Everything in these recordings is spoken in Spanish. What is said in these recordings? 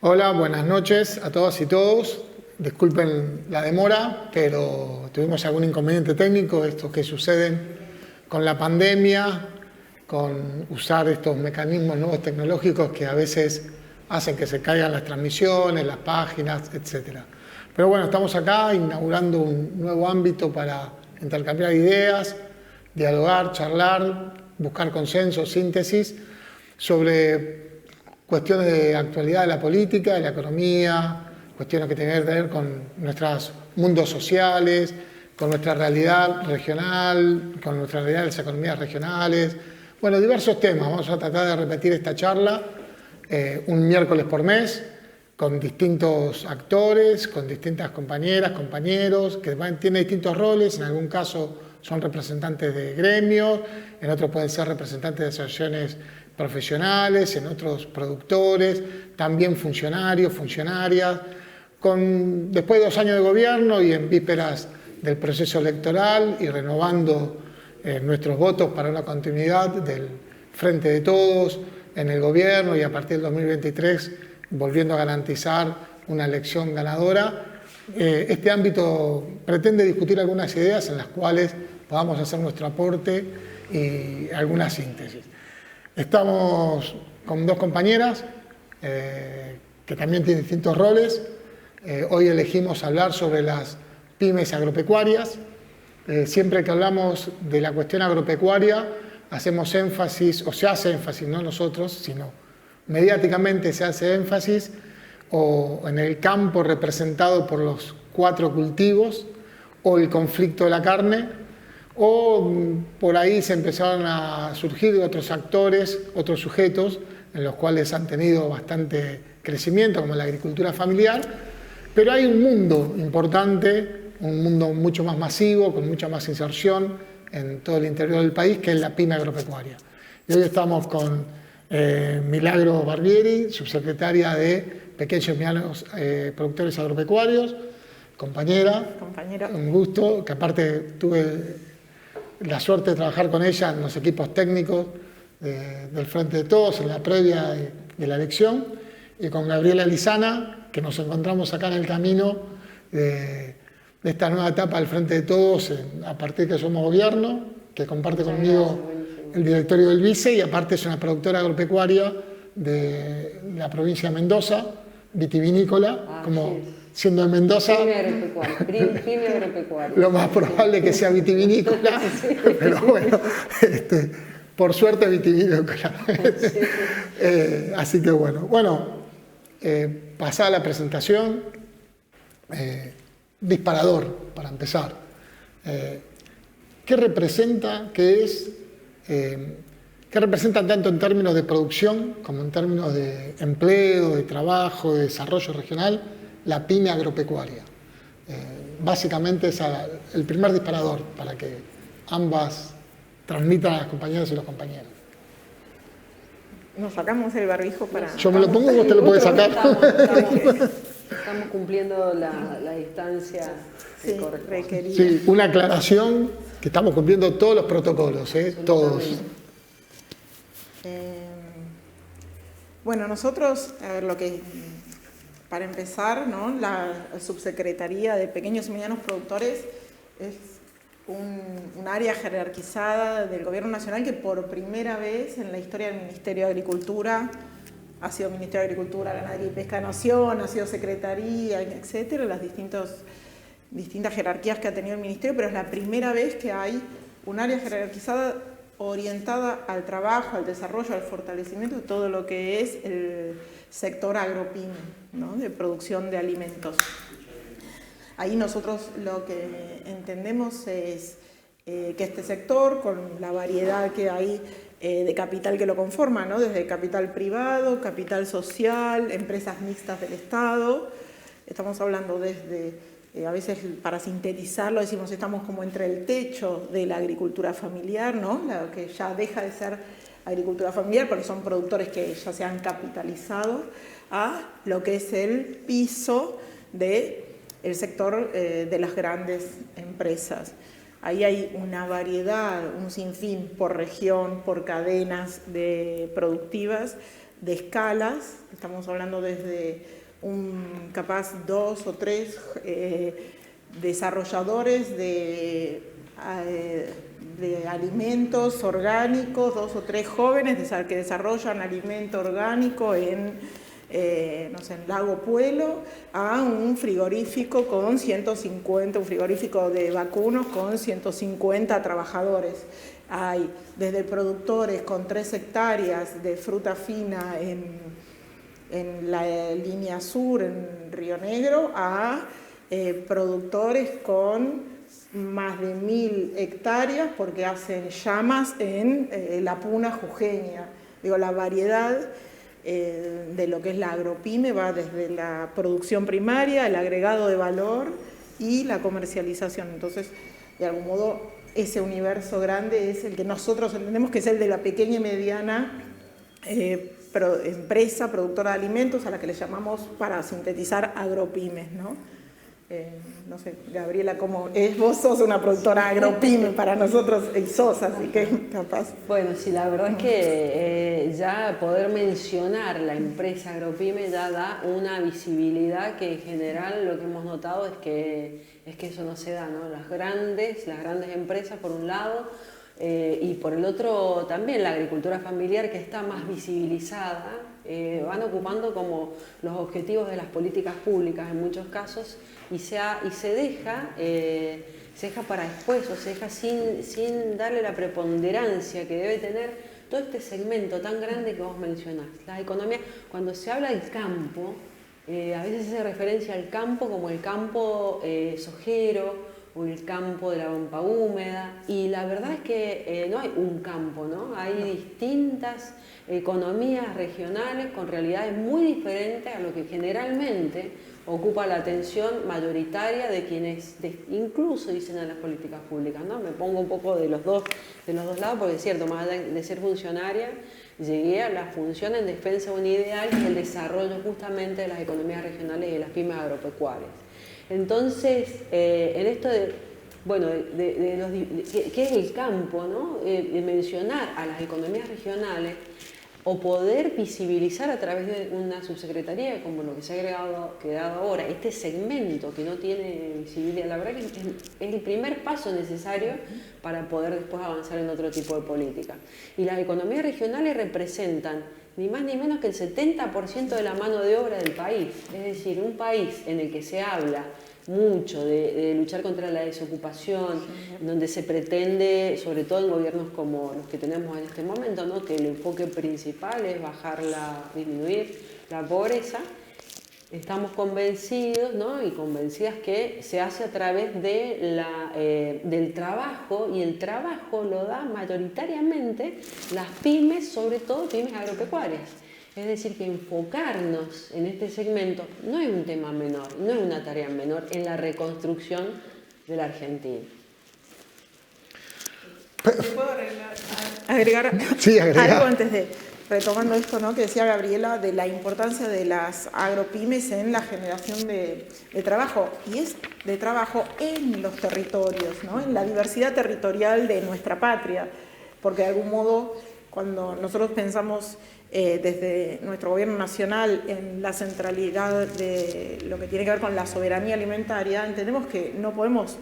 Hola, buenas noches a todas y todos. Disculpen la demora, pero tuvimos algún inconveniente técnico, estos que suceden con la pandemia, con usar estos mecanismos nuevos tecnológicos que a veces hacen que se caigan las transmisiones, las páginas, etc. Pero bueno, estamos acá inaugurando un nuevo ámbito para intercambiar ideas, dialogar, charlar, buscar consenso, síntesis sobre cuestiones de actualidad de la política, de la economía, cuestiones que tienen que ver con nuestros mundos sociales, con nuestra realidad regional, con nuestra realidad de las economías regionales. Bueno, diversos temas. Vamos a tratar de repetir esta charla un miércoles por mes, con distintos actores, con distintas compañeras, compañeros, que tienen distintos roles. En algún caso son representantes de gremios, en otros pueden ser representantes de asociaciones profesionales, en otros productores, también funcionarios, funcionarias. Después de 2 años de gobierno y en vísperas del proceso electoral y renovando nuestros votos para una continuidad del Frente de Todos en el gobierno y a partir del 2023 volviendo a garantizar una elección ganadora, este ámbito pretende discutir algunas ideas en las cuales podamos hacer nuestro aporte y alguna síntesis. Estamos con 2 compañeras que también tienen distintos roles. Hoy elegimos hablar sobre las pymes agropecuarias. Siempre que hablamos de la cuestión agropecuaria, hacemos énfasis, o se hace énfasis, no nosotros, sino mediáticamente se hace énfasis o en el campo representado por los 4 cultivos o el conflicto de la carne, o por ahí se empezaron a surgir otros actores, otros sujetos, en los cuales han tenido bastante crecimiento, como la agricultura familiar, pero hay un mundo importante, un mundo mucho más masivo, con mucha más inserción en todo el interior del país, que es la pyme agropecuaria. Y hoy estamos con Milagro Barbieri, subsecretaria de Pequeños y Medianos Productores Agropecuarios, compañera, un gusto, que aparte tuve la suerte de trabajar con ella en los equipos técnicos del Frente de Todos, en la previa de la elección, y con Gabriela Lizana, que nos encontramos acá en el camino de esta nueva etapa del Frente de Todos, a partir de que somos gobierno, que comparte conmigo el directorio del Vice, y aparte es una productora agropecuaria de la provincia de Mendoza, vitivinícola, como siendo de Mendoza, pyme agropecuaria. Lo más probable es que sea vitivinícola, sí, pero bueno, por suerte vitivinícola. Sí. Así que bueno, pasada la presentación, disparador para empezar. ¿Qué representa, qué representa tanto en términos de producción como en términos de empleo, de trabajo, de desarrollo regional, la pyme agropecuaria? Básicamente es el primer disparador para que ambas transmitan a las compañeras y los compañeros. Nos sacamos el barbijo para... Yo me lo pongo, vos te lo podés sacar. Estamos cumpliendo la distancia requerida. Sí, una aclaración que estamos cumpliendo todos los protocolos, todos. Bueno, nosotros, para empezar, ¿no? La Subsecretaría de Pequeños y Medianos Productores es un área jerarquizada del Gobierno Nacional que por primera vez en la historia del Ministerio de Agricultura, ha sido Ministerio de Agricultura, Ganadería y Pesca de Nación, ha sido Secretaría, etcétera, las distintas jerarquías que ha tenido el Ministerio, pero es la primera vez que hay un área jerarquizada orientada al trabajo, al desarrollo, al fortalecimiento de todo lo que es el sector agropyme, ¿no? De producción de alimentos. Ahí nosotros lo que entendemos es que este sector, con la variedad que hay de capital que lo conforma, ¿no? Desde capital privado, capital social, empresas mixtas del Estado, estamos hablando desde, a veces para sintetizarlo decimos, estamos como entre el techo de la agricultura familiar, ¿no? La que ya deja de ser agricultura familiar porque son productores que ya se han capitalizado, a lo que es el piso del sector de las grandes empresas. Ahí hay una variedad, un sinfín por región, por cadenas productivas, de escalas, estamos hablando desde capaz 2 o 3 desarrolladores de alimentos orgánicos, 2 o 3 jóvenes que desarrollan alimento orgánico en Lago Puelo, a un frigorífico con 150, un frigorífico de vacunos con 150 trabajadores. Hay desde productores con 3 hectáreas de fruta fina en la línea sur, en Río Negro, a productores con más de 1000 hectáreas porque hacen llamas en la Puna jujeña. Digo, la variedad de lo que es la agropyme va desde la producción primaria, el agregado de valor y la comercialización. Entonces, de algún modo, ese universo grande es el que nosotros entendemos que es el de la pequeña y mediana empresa productora de alimentos, a la que le llamamos, para sintetizar, agropymes, ¿no? No sé, Gabriela, ¿cómo es? Vos sos una productora agropyme para nosotros, sos, así que capaz. Bueno, sí, la verdad es que ya poder mencionar la empresa agropyme ya da una visibilidad que en general lo que hemos notado es que eso no se da, ¿no? Las grandes empresas por un lado, y por el otro también la agricultura familiar, que está más visibilizada, van ocupando como los objetivos de las políticas públicas en muchos casos, y se deja para después, o se deja sin darle la preponderancia que debe tener todo este segmento tan grande que vos mencionás. La economía, cuando se habla del campo, a veces se hace referencia al campo como el campo sojero, o el campo de la pampa húmeda, y la verdad es que no hay un campo, ¿no? Hay distintas economías regionales con realidades muy diferentes a lo que generalmente ocupa la atención mayoritaria de quienes incluso diseñan las políticas públicas, ¿no? Me pongo un poco de los dos lados, porque es cierto, más allá de ser funcionaria, llegué a la función en defensa de un ideal, que es el desarrollo justamente de las economías regionales y de las pymes agropecuarias. Entonces, en esto de qué es el campo, ¿no? De mencionar a las economías regionales, o poder visibilizar a través de una subsecretaría, como lo que se ha creado ahora, este segmento que no tiene visibilidad, la verdad que es el primer paso necesario para poder después avanzar en otro tipo de política. Y las economías regionales representan ni más ni menos que el 70% de la mano de obra del país. Es decir, un país en el que se habla mucho de luchar contra la desocupación, donde se pretende, sobre todo en gobiernos como los que tenemos en este momento, ¿no? Que el enfoque principal es disminuir la pobreza. Estamos convencidos, ¿no? Y convencidas que se hace a través del trabajo, y el trabajo lo da mayoritariamente las pymes, sobre todo pymes agropecuarias. Es decir, que enfocarnos en este segmento no es un tema menor, no es una tarea menor en la reconstrucción de la Argentina. ¿Puedo agregar sí, algo antes de, retomando esto, ¿no? Que decía Gabriela, de la importancia de las agropymes en la generación de trabajo, y es de trabajo en los territorios, ¿no? En la diversidad territorial de nuestra patria, porque de algún modo, cuando nosotros pensamos desde nuestro gobierno nacional en la centralidad de lo que tiene que ver con la soberanía alimentaria, entendemos que no podemos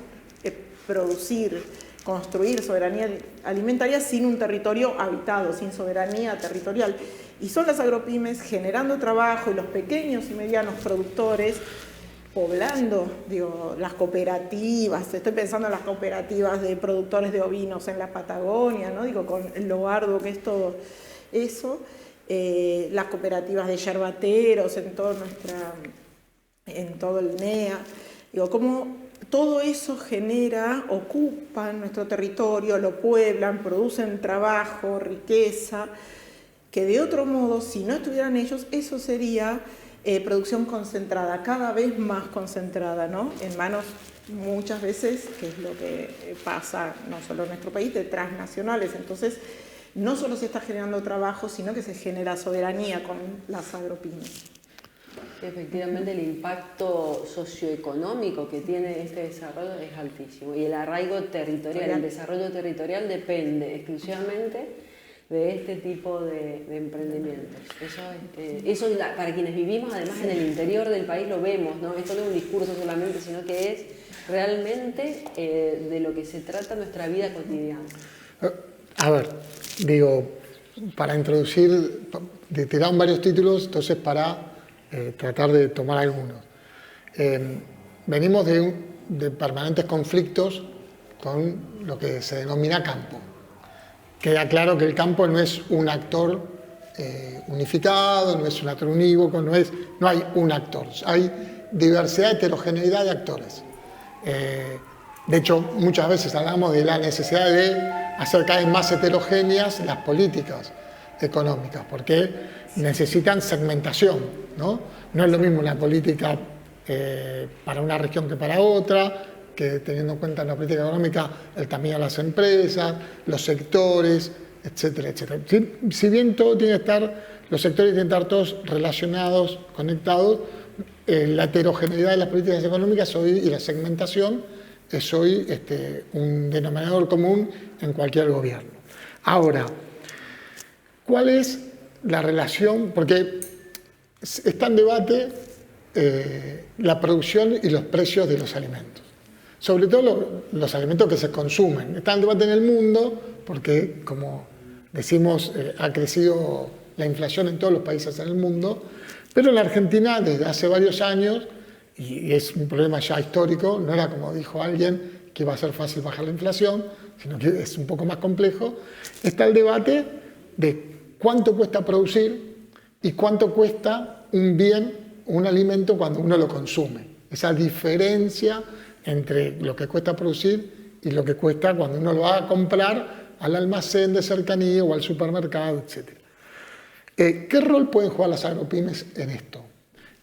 construir soberanía alimentaria sin un territorio habitado, sin soberanía territorial. Y son las agropymes generando trabajo, y los pequeños y medianos productores poblando, las cooperativas. Estoy pensando en las cooperativas de productores de ovinos en la Patagonia, ¿no? Con lo arduo que es todo eso. Las cooperativas de yerbateros en todo el NEA. Cómo todo eso ocupan nuestro territorio, lo pueblan, producen trabajo, riqueza, que de otro modo, si no estuvieran ellos, eso sería producción concentrada, cada vez más concentrada, ¿no? En manos, muchas veces, que es lo que pasa no solo en nuestro país, de transnacionales. Entonces, no solo se está generando trabajo, sino que se genera soberanía con las agropymes. Efectivamente, el impacto socioeconómico que tiene este desarrollo es altísimo, y el arraigo territorial, el desarrollo territorial depende exclusivamente de este tipo de emprendimientos. Eso para quienes vivimos además en el interior del país lo vemos, ¿no? Esto no es un discurso solamente, sino que es realmente de lo que se trata nuestra vida cotidiana. A ver, digo, para introducir, tiraron varios títulos, entonces para tratar de tomar algunos. Venimos de permanentes conflictos con lo que se denomina campo. Queda claro que el campo no es un actor unificado, no es un actor unívoco, no hay un actor, hay diversidad, heterogeneidad de actores. De hecho, muchas veces hablamos de la necesidad de hacer cada vez más heterogéneas las políticas económicas, porque necesitan segmentación, ¿no? No es lo mismo una política para una región que para otra, que teniendo en cuenta en la política económica el tamaño de las empresas, los sectores, etcétera, etcétera. Si bien todo tiene que estar, los sectores tienen que estar todos relacionados, conectados, la heterogeneidad de las políticas económicas y la segmentación es hoy un denominador común en cualquier gobierno. Ahora, ¿cuál es la relación? Porque está en debate la producción y los precios de los alimentos. Sobre todo los alimentos que se consumen. Está en debate en el mundo porque, como decimos, ha crecido la inflación en todos los países en el mundo, pero en la Argentina desde hace varios años, y es un problema ya histórico, no era como dijo alguien que iba a ser fácil bajar la inflación, sino que es un poco más complejo, está el debate de cuánto cuesta producir y cuánto cuesta un bien, un alimento cuando uno lo consume. Esa diferencia entre lo que cuesta producir y lo que cuesta cuando uno lo va a comprar al almacén de cercanía o al supermercado, etc. ¿Qué rol pueden jugar las agropymes en esto?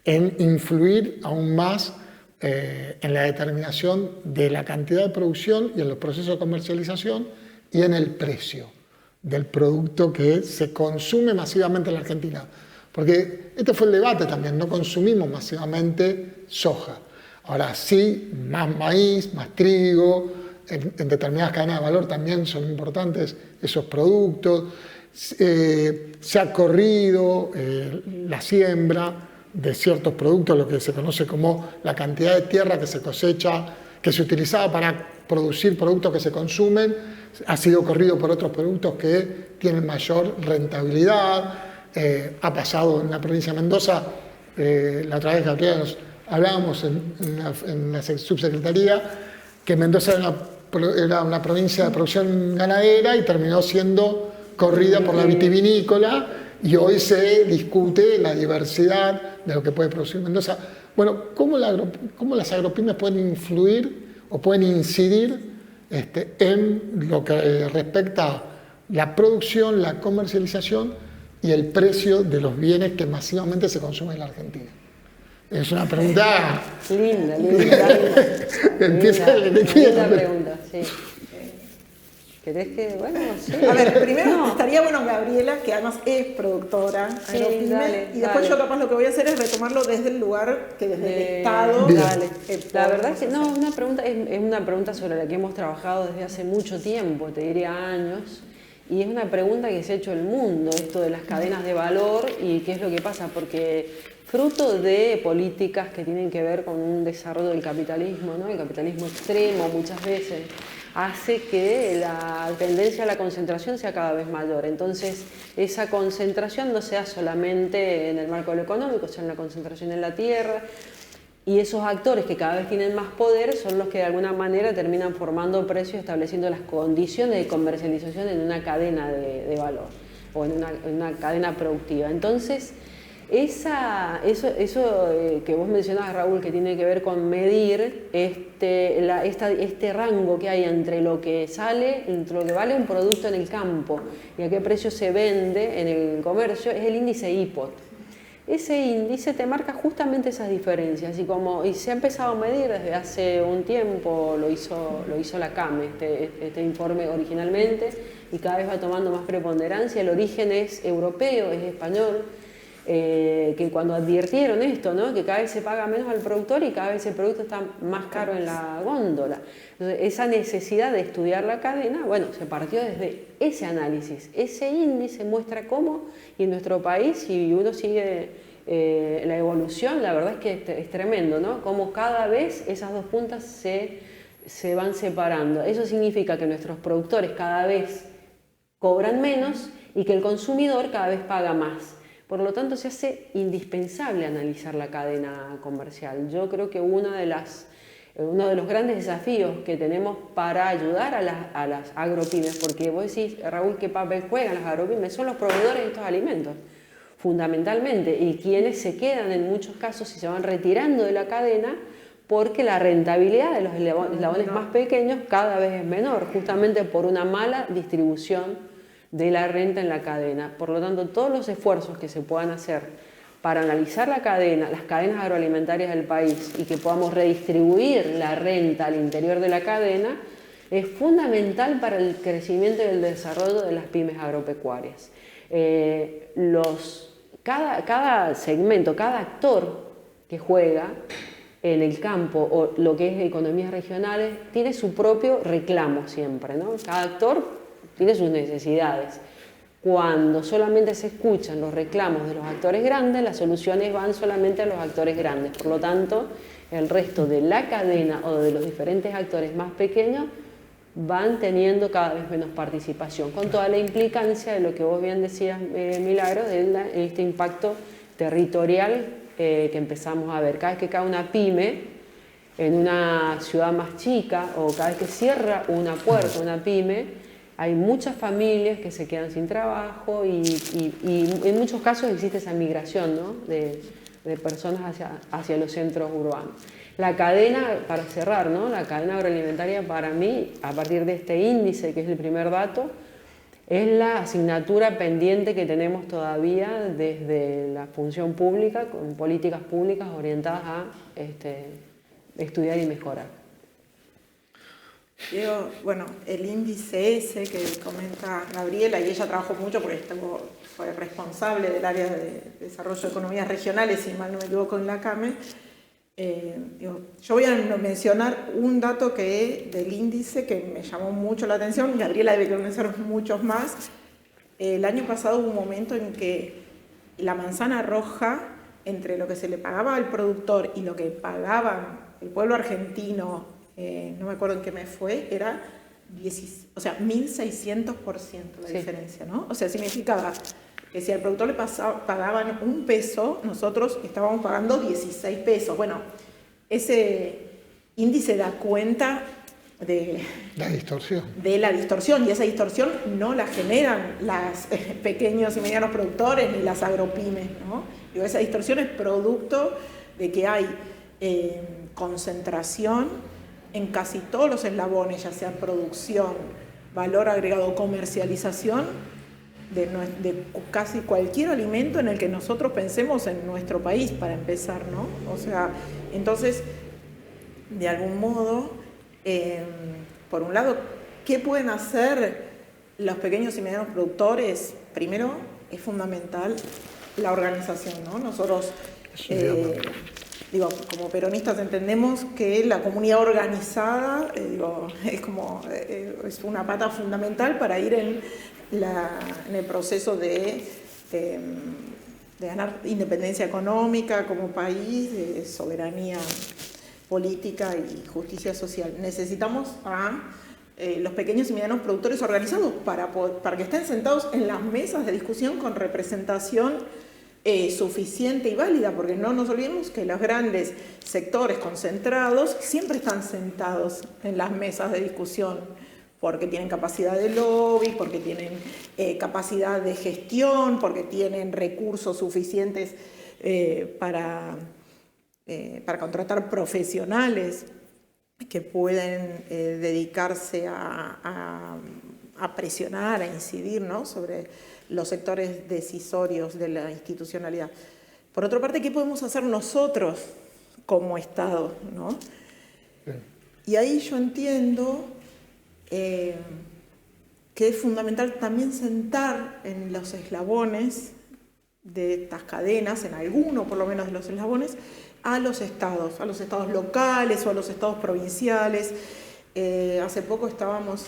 En influir aún más en la determinación de la cantidad de producción y en los procesos de comercialización y en el precio del producto que se consume masivamente en la Argentina. Porque este fue el debate también, no consumimos masivamente soja. Ahora sí, más maíz, más trigo, en determinadas cadenas de valor también son importantes esos productos. Se ha corrido la siembra de ciertos productos, lo que se conoce como la cantidad de tierra que se cosecha, que se utilizaba para producir productos que se consumen, ha sido corrido por otros productos que tienen mayor rentabilidad. Ha pasado en la provincia de Mendoza, la otra vez Gabriela hablábamos en la subsecretaría, que Mendoza era una provincia de producción ganadera y terminó siendo corrida por la vitivinícola, y hoy se discute la diversidad de lo que puede producir Mendoza. Bueno, ¿cómo las agropymes pueden influir o pueden incidir en lo que respecta a la producción, la comercialización y el precio de los bienes que masivamente se consumen en la Argentina? Es una pregunta... Linda. Empieza linda pregunta, sí. ¿Querés que, bueno, sí? A ver, primero estaría bueno Gabriela, que además es productora, sí, dale, y después yo capaz lo que voy a hacer es retomarlo desde el lugar que desde el Estado. Dale. La verdad es que no, es una pregunta sobre la que hemos trabajado desde hace mucho tiempo, te diría años, y es una pregunta que se ha hecho el mundo, esto de las cadenas de valor y qué es lo que pasa, porque fruto de políticas que tienen que ver con un desarrollo del capitalismo, ¿no? El capitalismo extremo muchas veces hace que la tendencia a la concentración sea cada vez mayor. Entonces, esa concentración no sea solamente en el marco de lo económico, sea una concentración en la tierra, y esos actores que cada vez tienen más poder son los que de alguna manera terminan formando precios, estableciendo las condiciones de comercialización en una cadena de valor o en una cadena productiva. Entonces, eso que vos mencionabas, Raúl, que tiene que ver con medir este rango que hay entre lo que vale un producto en el campo y a qué precio se vende en el comercio, es el índice IPOT. Ese índice te marca justamente esas diferencias y se ha empezado a medir desde hace un tiempo, lo hizo la CAME, este informe originalmente, y cada vez va tomando más preponderancia. El origen es europeo, es español. que cuando advirtieron esto, ¿no? Que cada vez se paga menos al productor y cada vez el producto está más caro en la góndola. Entonces, esa necesidad de estudiar la cadena, bueno, se partió desde ese análisis. Ese índice muestra cómo, y en nuestro país, si uno sigue la evolución, la verdad es que es tremendo, ¿no? Cómo cada vez esas dos puntas se van separando. Eso significa que nuestros productores cada vez cobran menos y que el consumidor cada vez paga más. Por lo tanto, se hace indispensable analizar la cadena comercial. Yo creo que uno de los grandes desafíos que tenemos para ayudar a las agropymes, porque vos decís, Raúl, ¿qué papel juegan las agropymes? Son los proveedores de estos alimentos, fundamentalmente, y quienes se quedan en muchos casos y se van retirando de la cadena porque la rentabilidad de los eslabones más pequeños cada vez es menor, justamente por una mala distribución de la renta en la cadena. Por lo tanto, todos los esfuerzos que se puedan hacer para analizar la cadena, las cadenas agroalimentarias del país y que podamos redistribuir la renta al interior de la cadena es fundamental para el crecimiento y el desarrollo de las pymes agropecuarias. Cada segmento, cada actor que juega en el campo o lo que es economías regionales tiene su propio reclamo siempre, ¿no? Cada actor tiene sus necesidades. Cuando solamente se escuchan los reclamos de los actores grandes, las soluciones van solamente a los actores grandes. Por lo tanto, el resto de la cadena o de los diferentes actores más pequeños van teniendo cada vez menos participación, con toda la implicancia de lo que vos bien decías, Milagro, de este impacto territorial que empezamos a ver. Cada vez que cae una pyme en una ciudad más chica o cada vez que cierra una puerta una pyme, hay muchas familias que se quedan sin trabajo y en muchos casos existe esa migración, ¿no? de personas hacia los centros urbanos. La cadena, para cerrar, ¿no? La cadena agroalimentaria para mí, a partir de este índice, que es el primer dato, es la asignatura pendiente que tenemos todavía desde la función pública, con políticas públicas orientadas a estudiar y mejorar. Diego, bueno, el índice ese que comenta Gabriela, y ella trabajó mucho porque fue responsable del área de desarrollo de economías regionales, si mal no me equivoco, en la CAME. Yo voy a mencionar un dato del índice que me llamó mucho la atención. Gabriela debe conocer muchos más. El año pasado hubo un momento en que la manzana roja, entre lo que se le pagaba al productor y lo que pagaba el pueblo argentino, no me acuerdo en qué mes fue, era 1.600% la diferencia, ¿no? O sea, significaba que si al productor le pagaban $1, nosotros estábamos pagando 16 pesos. Bueno, ese índice da cuenta de la distorsión, y esa distorsión no la generan los pequeños y medianos productores ni las agropymes, ¿no? Digo, esa distorsión es producto de que hay concentración en casi todos los eslabones, ya sea producción, valor agregado, comercialización, de casi cualquier alimento en el que nosotros pensemos en nuestro país, para empezar, ¿no? O sea, entonces, de algún modo, por un lado, ¿qué pueden hacer los pequeños y medianos productores? Primero, es fundamental la organización, ¿no? Nosotros, como peronistas entendemos que la comunidad organizada es una pata fundamental para ir en el proceso de ganar independencia económica como país, de soberanía política y justicia social. Necesitamos a los pequeños y medianos productores organizados para que estén sentados en las mesas de discusión con representación suficiente y válida, porque no nos olvidemos que los grandes sectores concentrados siempre están sentados en las mesas de discusión porque tienen capacidad de lobby, porque tienen capacidad de gestión, porque tienen recursos suficientes para contratar profesionales que pueden dedicarse a presionar, a incidir, ¿no?, sobre los sectores decisorios de la institucionalidad. Por otra parte, ¿qué podemos hacer nosotros como Estado, ¿no? Y ahí yo entiendo que es fundamental también sentar en los eslabones de estas cadenas, en alguno por lo menos de los eslabones, a los estados locales o a los estados provinciales. Hace poco estábamos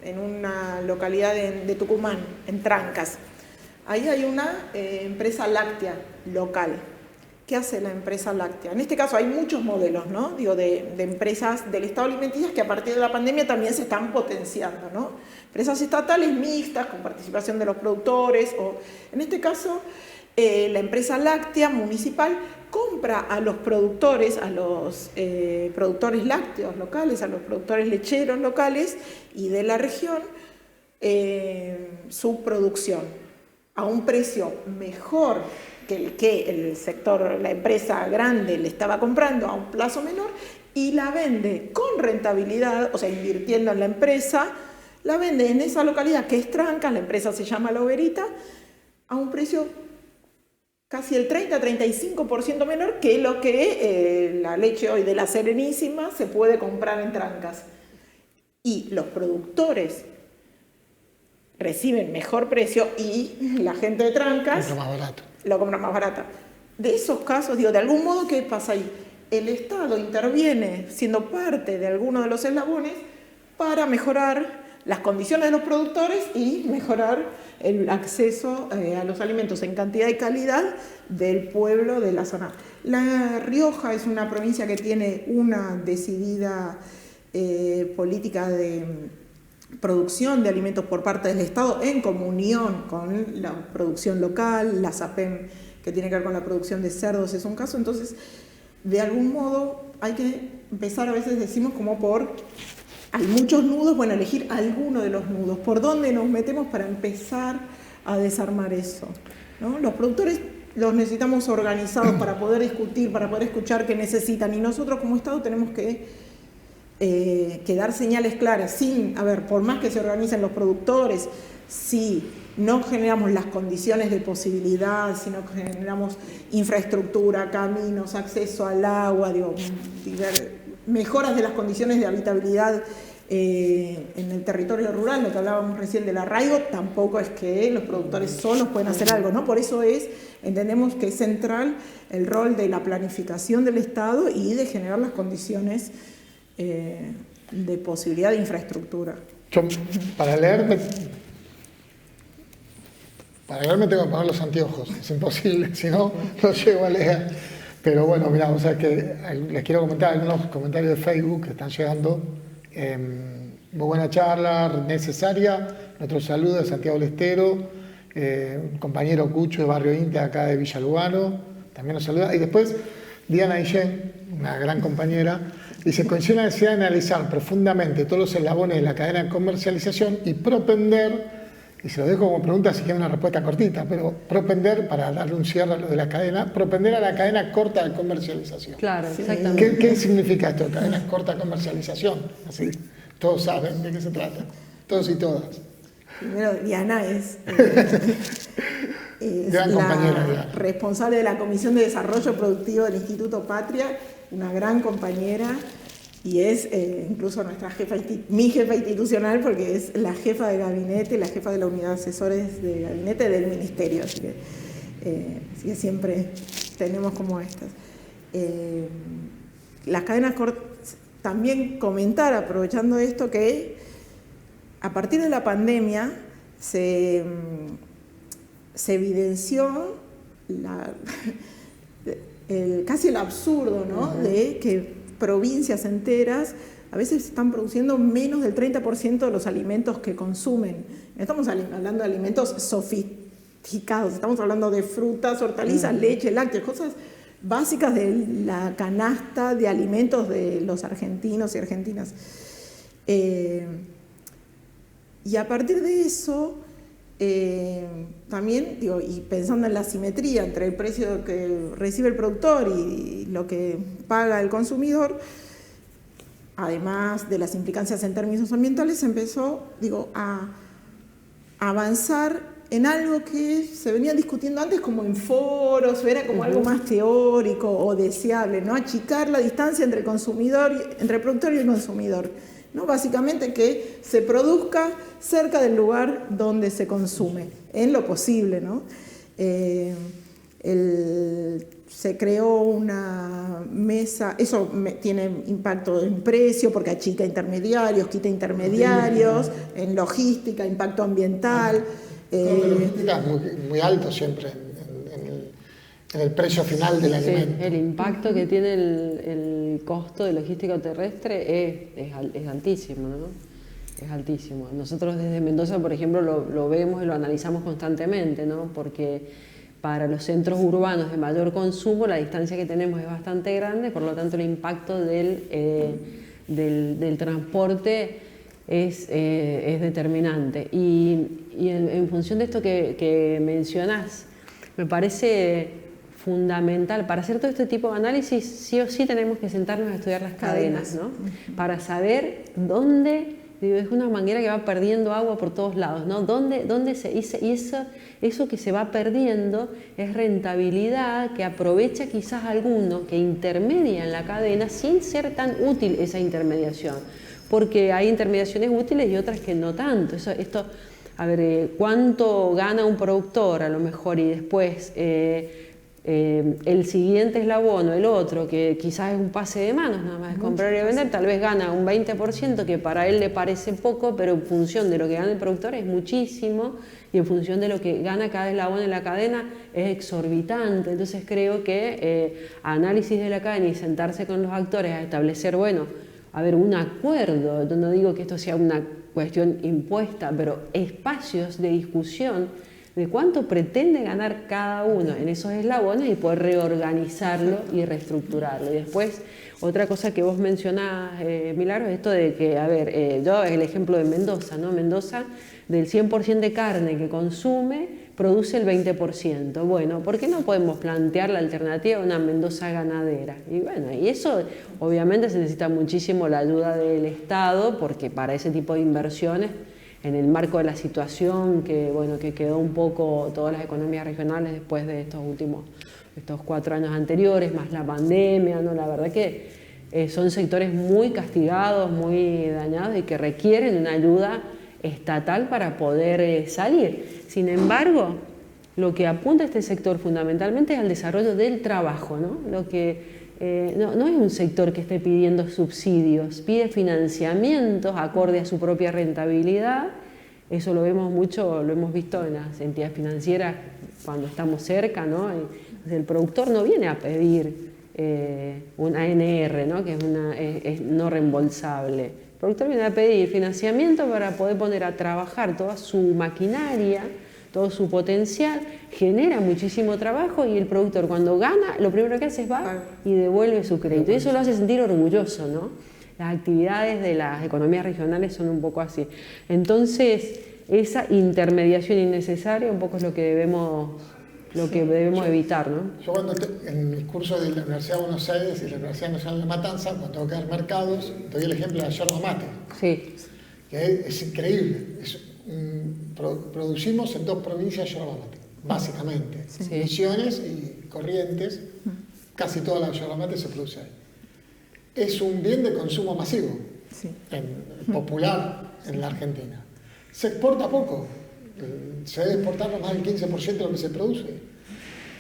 en una localidad de Tucumán, en Trancas. Ahí hay una empresa láctea local. ¿Qué hace la empresa láctea? En este caso hay muchos modelos, ¿no? Digo, de empresas del Estado alimenticias que a partir de la pandemia también se están potenciando, ¿no? Empresas estatales mixtas con participación de los productores, o en este caso la empresa láctea municipal compra a los productores, productores lácteos locales, a los productores lecheros locales y de la región, su producción a un precio mejor que el que el sector, la empresa grande le estaba comprando a un plazo menor, y la vende con rentabilidad, o sea, invirtiendo en la empresa, la vende en esa localidad que es Trancas, la empresa se llama La Oberita, a un precio casi el 30-35% menor que lo que la leche hoy de La Serenísima se puede comprar en Trancas. Y los productores reciben mejor precio y la gente de Trancas lo compra más barato. De esos casos, digo, de algún modo, ¿qué pasa ahí? El Estado interviene siendo parte de alguno de los eslabones para mejorar las condiciones de los productores y mejorar el acceso a los alimentos en cantidad y calidad del pueblo de la zona. La Rioja es una provincia que tiene una decidida política de producción de alimentos por parte del Estado en comunión con la producción local, la SAPEM, que tiene que ver con la producción de cerdos, es un caso. Entonces, de algún modo hay que empezar, a veces decimos como hay muchos nudos, bueno, elegir alguno de los nudos, por dónde nos metemos para empezar a desarmar eso, ¿no? Los productores los necesitamos organizados para poder discutir, para poder escuchar qué necesitan, y nosotros como Estado tenemos que dar señales claras, por más que se organicen los productores, si no generamos las condiciones de posibilidad, si no generamos infraestructura, caminos, acceso al agua, mejoras de las condiciones de habitabilidad en el territorio rural, lo que hablábamos recién del arraigo, tampoco es que los productores solos pueden hacer algo, ¿no? Por eso entendemos que es central el rol de la planificación del Estado y de generar las condiciones de posibilidad de infraestructura. Yo, para leerme tengo que poner los anteojos, es imposible, si no, no llego a leer. Pero bueno, mira, o sea que les quiero comentar algunos comentarios de Facebook que están llegando. Muy buena charla, necesaria. Nuestro saludo de Santiago del Estero, un compañero Cucho de Barrio Inte, acá de Villa Lugano, también nos saluda. Y después, Diana Guillén, una gran compañera, dice: coincide la necesidad de analizar profundamente todos los eslabones de la cadena de comercialización y propender, y se lo dejo como pregunta, si quieren una respuesta cortita, pero propender, para darle un cierre a lo de la cadena, propender a la cadena corta de comercialización. Claro, exactamente. ¿Qué significa esto, cadena corta de comercialización? Así, todos saben de qué se trata, todos y todas. Primero, Diana es gran compañera, la Diana, responsable de la Comisión de Desarrollo Productivo del Instituto Patria, una gran compañera, y es incluso mi jefa institucional, porque es la jefa de gabinete, la jefa de la unidad de asesores de gabinete del ministerio, así que siempre tenemos como estas. Las cadenas cortas, también comentar, aprovechando esto, que a partir de la pandemia se evidenció casi el absurdo, ¿no? De que provincias enteras a veces están produciendo menos del 30% de los alimentos que consumen. No estamos hablando de alimentos sofisticados, estamos hablando de frutas, hortalizas, leche, lácteos, cosas básicas de la canasta de alimentos de los argentinos y argentinas. Y a partir de eso, también, y pensando en la simetría entre el precio que recibe el productor y lo que paga el consumidor, además de las implicancias en términos ambientales, se empezó, a avanzar en algo que se venía discutiendo antes como en foros, o era como algo más teórico o deseable, ¿no? Achicar la distancia entre el productor y el consumidor, ¿no? Básicamente que se produzca cerca del lugar donde se consume, en lo posible, ¿no? Se creó una mesa, eso tiene impacto en precio porque achica intermediarios, quita intermediarios, en logística, impacto ambiental. La logística es muy alto siempre en el precio final del alimento. El impacto que tiene el costo de logística terrestre es altísimo, ¿no? Es altísimo. Nosotros desde Mendoza, por ejemplo, lo vemos y lo analizamos constantemente, ¿no? Porque para los centros urbanos de mayor consumo la distancia que tenemos es bastante grande, por lo tanto el impacto del transporte es determinante. Y en función de esto que mencionás, me parece fundamental, para hacer todo este tipo de análisis, sí o sí tenemos que sentarnos a estudiar las cadenas, ¿no? Para saber dónde, es una manguera que va perdiendo agua por todos lados, ¿no? Eso que se va perdiendo es rentabilidad que aprovecha quizás alguno que intermedia en la cadena sin ser tan útil esa intermediación, porque hay intermediaciones útiles y otras que no tanto. ¿Cuánto gana un productor a lo mejor y después el siguiente eslabón o el otro, que quizás es un pase de manos, nada más es comprar y vender, tal vez gana un 20% que para él le parece poco, pero en función de lo que gana el productor es muchísimo, y en función de lo que gana cada eslabón en la cadena es exorbitante. Entonces creo que análisis de la cadena y sentarse con los actores a establecer, un acuerdo, no digo que esto sea una cuestión impuesta, pero espacios de discusión de cuánto pretende ganar cada uno en esos eslabones y poder reorganizarlo y reestructurarlo. Y después, otra cosa que vos mencionás, Milagros, esto de que, yo el ejemplo de Mendoza, ¿no? Mendoza, del 100% de carne que consume, produce el 20%. Bueno, ¿por qué no podemos plantear la alternativa de una Mendoza ganadera? Y eso obviamente se necesita muchísimo la ayuda del Estado, porque para ese tipo de inversiones, en el marco de la situación que quedó un poco todas las economías regionales después de estos 4 años anteriores, más la pandemia, ¿no? La verdad que son sectores muy castigados, muy dañados y que requieren una ayuda estatal para poder salir. Sin embargo, lo que apunta este sector fundamentalmente es al desarrollo del trabajo, ¿no? No es un sector que esté pidiendo subsidios, pide financiamientos acorde a su propia rentabilidad. Eso lo vemos mucho, lo hemos visto en las entidades financieras cuando estamos cerca, ¿no? El productor no viene a pedir un ANR, ¿no? Que es no reembolsable. El productor viene a pedir financiamiento para poder poner a trabajar toda su maquinaria, todo su potencial, genera muchísimo trabajo y el productor cuando gana, lo primero que hace es va y devuelve su crédito. Y eso lo hace sentir orgulloso, ¿no? Las actividades de las economías regionales son un poco así. Entonces, esa intermediación innecesaria un poco es lo que debemos evitar, ¿no? Yo en mis cursos de la Universidad de Buenos Aires y la Universidad Nacional de Matanza, cuando tengo que dar mercados, doy el ejemplo de la yerba mate. Sí. Que es increíble. Producimos en 2 provincias yerba mate, básicamente. Sí. Misiones y Corrientes, casi toda la yerba mate se produce ahí. Es un bien de consumo masivo, sí, popular en la Argentina. Se exporta poco, se debe exportar más del 15% de lo que se produce.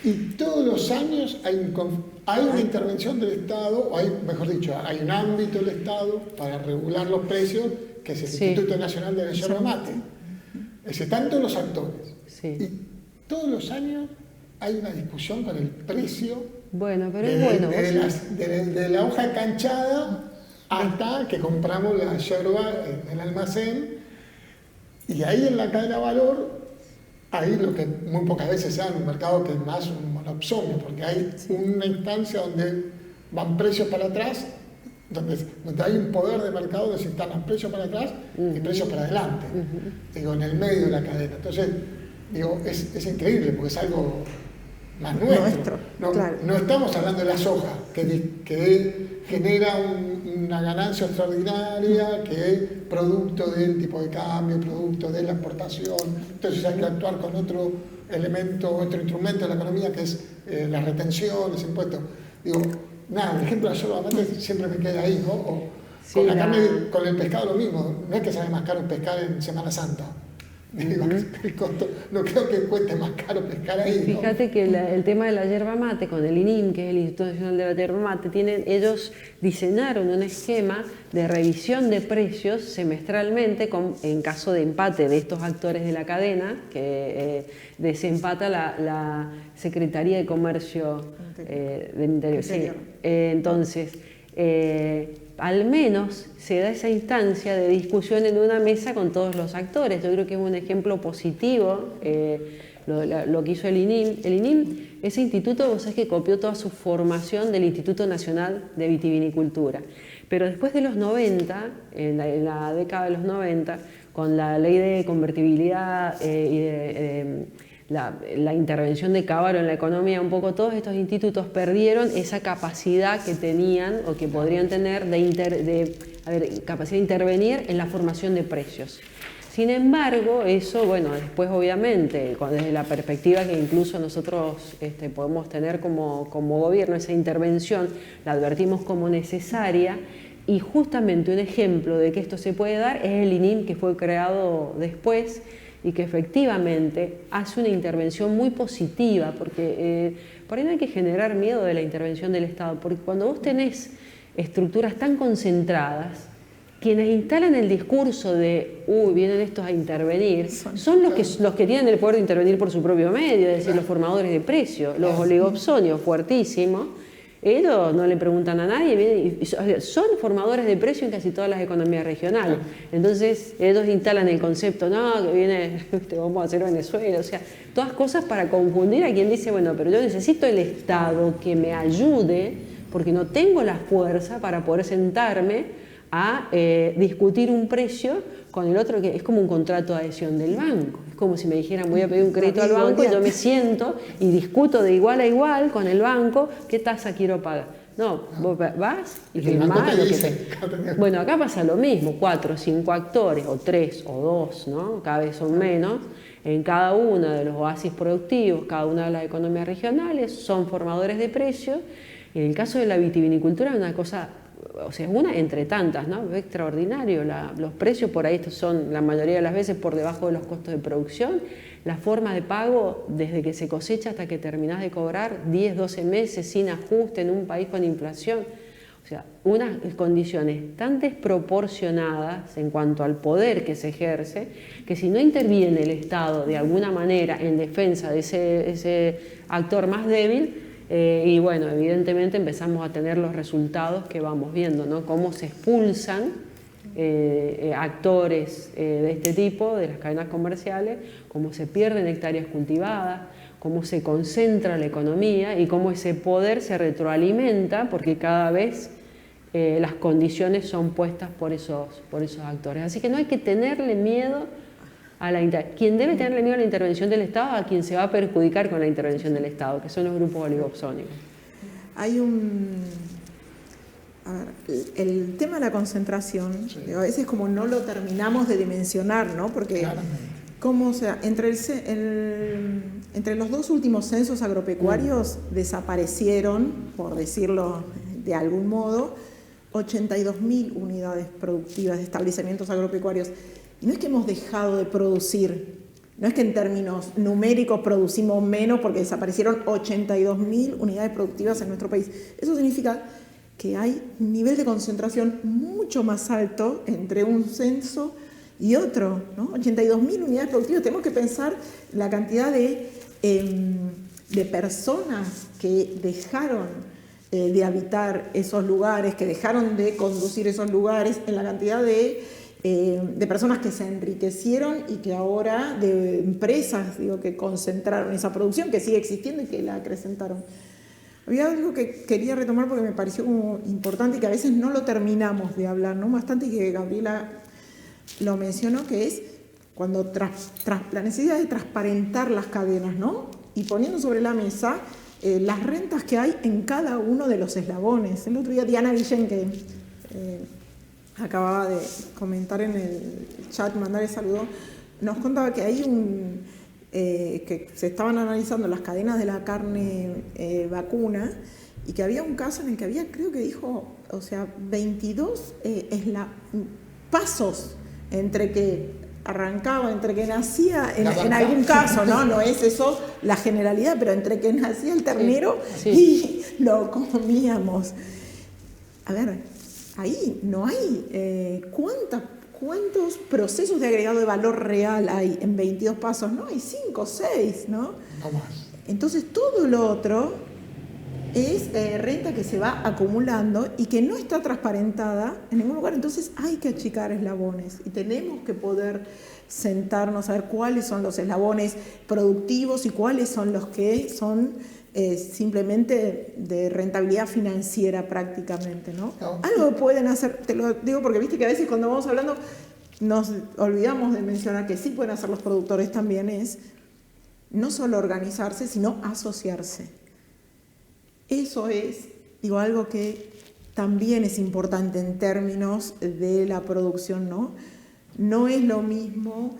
Y todos los años hay una intervención del Estado, o mejor dicho, hay un ámbito del Estado para regular los precios, que es el Instituto Nacional de la Yerba Mate. Están todos los actores. Sí. Y todos los años hay una discusión con el precio. Bueno, pero es bueno. De la hoja canchada hasta que compramos la yerba en el almacén. Y ahí en la cadena de valor, ahí lo que muy pocas veces se da en un mercado que es más un monopsonio, porque hay una instancia donde van precios para atrás, donde hay un poder de mercado donde se instalan precios para atrás y precios para adelante, en el medio de la cadena. Entonces, es increíble porque es algo más nuestro. No estamos hablando de la soja, que genera una ganancia extraordinaria, que es producto del tipo de cambio, producto de la exportación. Entonces hay que actuar con otro elemento, otro instrumento de la economía, que es la retención, los impuestos. El ejemplo de la yerba mate siempre me queda ahí, ¿no? Con la carne, con el pescado lo mismo. No es que sale más caro pescar en Semana Santa. El costo, no creo que cueste más caro pescar ahí, ¿no? Fíjate que el tema de la yerba mate, con el INIM, que es el Instituto Nacional de la Yerba Mate, ellos diseñaron un esquema de revisión de precios semestralmente en caso de empate de estos actores de la cadena, que desempata la Secretaría de Comercio del Interior. Sí. Entonces, al menos se da esa instancia de discusión en una mesa con todos los actores. Yo creo que es un ejemplo positivo lo que hizo el INIM. El INIM, ese instituto, vos sabés que copió toda su formación del Instituto Nacional de Vitivinicultura. Pero después de los 90, en la década de los 90, con la ley de convertibilidad y de la intervención de Cábaro en la economía, un poco todos estos institutos perdieron esa capacidad que tenían o que podrían tener capacidad de intervenir en la formación de precios. Sin embargo, eso, bueno, después obviamente, desde la perspectiva que incluso nosotros podemos tener como gobierno, esa intervención la advertimos como necesaria, y justamente un ejemplo de que esto se puede dar es el INIM, que fue creado después, y que efectivamente hace una intervención muy positiva, porque por ahí no hay que generar miedo de la intervención del Estado, porque cuando vos tenés estructuras tan concentradas, quienes instalan el discurso de vienen estos a intervenir, son los que tienen el poder de intervenir por su propio medio, es decir, los formadores de precios, los oligopsonios fuertísimos. Ellos no le preguntan a nadie, son formadores de precio en casi todas las economías regionales. Entonces ellos instalan el concepto, que viene, vamos a hacer Venezuela, o sea, todas cosas para confundir a quien dice, bueno, pero yo necesito el Estado que me ayude, porque no tengo la fuerza para poder sentarme a discutir un precio con el otro, que es como un contrato de adhesión del banco. Es como si me dijeran, voy a pedir un crédito al banco y yo me siento y discuto de igual a igual con el banco qué tasa quiero pagar. No, vos vas y firmás lo que te... Bueno, acá pasa lo mismo, 4 o 5 actores, o 3 o 2, ¿no? Cada vez son menos, en cada uno de los oasis productivos, cada una de las economías regionales, son formadores de precios. En el caso de la vitivinicultura es una cosa... O sea, es una entre tantas, ¿no? Es extraordinario. Los precios por ahí son la mayoría de las veces por debajo de los costos de producción. La forma de pago, desde que se cosecha hasta que terminás de cobrar, 10, 12 meses sin ajuste en un país con inflación. O sea, unas condiciones tan desproporcionadas en cuanto al poder que se ejerce, que si no interviene el Estado de alguna manera en defensa de ese actor más débil, y bueno, evidentemente empezamos a tener los resultados que vamos viendo, ¿no? Cómo se expulsan actores de este tipo, de las cadenas comerciales, cómo se pierden hectáreas cultivadas, cómo se concentra la economía y cómo ese poder se retroalimenta porque cada vez las condiciones son puestas por esos actores. Así que no hay que tenerle miedo quien debe tenerle miedo a la intervención del Estado, a quien se va a perjudicar con la intervención del Estado, que son los grupos oligopsónicos. Hay el tema de la concentración, sí. A veces como no lo terminamos de dimensionar, ¿no? Porque ¿cómo, o sea, entre los 2 últimos censos agropecuarios desaparecieron, por decirlo de algún modo, 82.000 unidades productivas de establecimientos agropecuarios. Y no es que hemos dejado de producir, no es que en términos numéricos producimos menos porque desaparecieron 82.000 unidades productivas en nuestro país. Eso significa que hay un nivel de concentración mucho más alto entre un censo y otro, ¿no? 82.000 unidades productivas. Tenemos que pensar la cantidad de personas que dejaron de habitar esos lugares, que dejaron de conducir esos lugares, en la cantidad de personas que se enriquecieron y que ahora, de empresas, que concentraron esa producción, que sigue existiendo y que la acrecentaron. Había algo que quería retomar porque me pareció como importante y que a veces no lo terminamos de hablar, ¿no? Bastante, y que Gabriela lo mencionó, que es cuando la necesidad de transparentar las cadenas, ¿no? Y poniendo sobre la mesa las rentas que hay en cada uno de los eslabones. El otro día Diana Guillén, que acababa de comentar en el chat, mandar el saludo, nos contaba que hay que se estaban analizando las cadenas de la carne vacuna y que había un caso en el que había, creo que dijo, 22 pasos entre que arrancaba, entre que nacía, en algún caso, no es eso la generalidad, pero entre que nacía el ternero y lo comíamos. A ver, ahí no hay ¿cuántos procesos de agregado de valor real hay en 22 pasos? No, hay 5 o 6, ¿no? No más. Entonces todo lo otro es renta que se va acumulando y que no está transparentada en ningún lugar. Entonces hay que achicar eslabones y tenemos que poder sentarnos a ver cuáles son los eslabones productivos y cuáles son los que son simplemente de rentabilidad financiera prácticamente, ¿no? Algo pueden hacer, te lo digo porque viste que a veces cuando vamos hablando nos olvidamos de mencionar que sí pueden hacer los productores también, es no solo organizarse, sino asociarse. Eso es, digo, algo que también es importante en términos de la producción, ¿no? No es lo mismo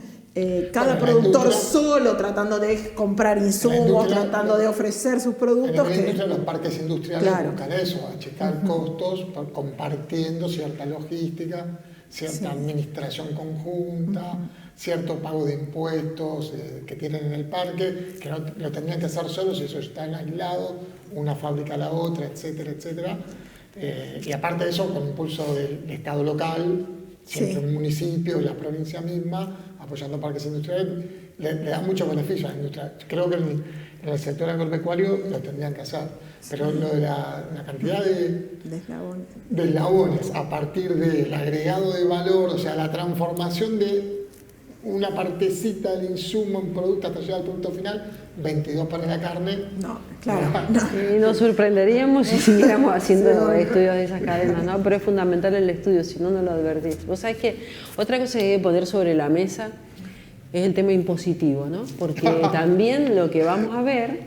cada productor solo tratando de comprar insumos, tratando de ofrecer sus productos. En los parques industriales buscan eso, achicar costos, compartiendo cierta logística, cierta administración conjunta, cierto pago de impuestos que tienen en el parque, que no lo tendrían que hacer solos, eso están aislados, una fábrica a la otra, etcétera, etcétera. Y aparte de eso, con impulso del Estado local, siempre un municipio, la provincia misma, apoyando parques industriales, le da muchos beneficios a la industria. Creo que en el sector agropecuario lo tendrían que hacer, pero lo de la cantidad de eslabones a partir del agregado de valor, o sea, la transformación de una partecita del insumo en producto hasta llegar al producto final, 22 para la carne. No, claro. Y nos sorprenderíamos si siguiéramos haciendo estudios de esas cadenas, ¿no? Pero es fundamental el estudio, si no, no lo advertís. Vos sabés que otra cosa que hay que poner sobre la mesa es el tema impositivo, ¿no? Porque también lo que vamos a ver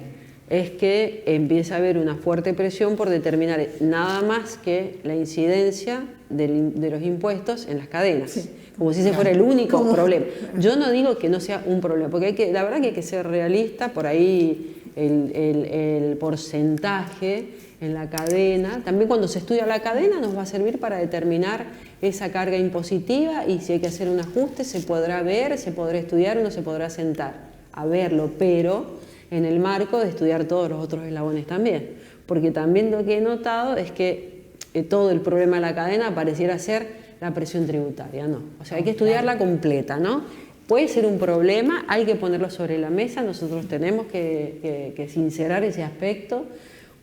es que empieza a haber una fuerte presión por determinar nada más que la incidencia de los impuestos en las cadenas. Sí. Como si ese fuera el único problema. Yo no digo que no sea un problema, porque la verdad que hay que ser realista, por ahí el porcentaje en la cadena, también cuando se estudia la cadena nos va a servir para determinar esa carga impositiva y si hay que hacer un ajuste se podrá ver, se podrá estudiar, uno se podrá sentar a verlo, pero en el marco de estudiar todos los otros eslabones también, porque también lo que he notado es que todo el problema de la cadena pareciera ser la presión tributaria, no. O sea, hay que estudiarla completa, ¿no? Puede ser un problema, hay que ponerlo sobre la mesa, nosotros tenemos que sincerar ese aspecto,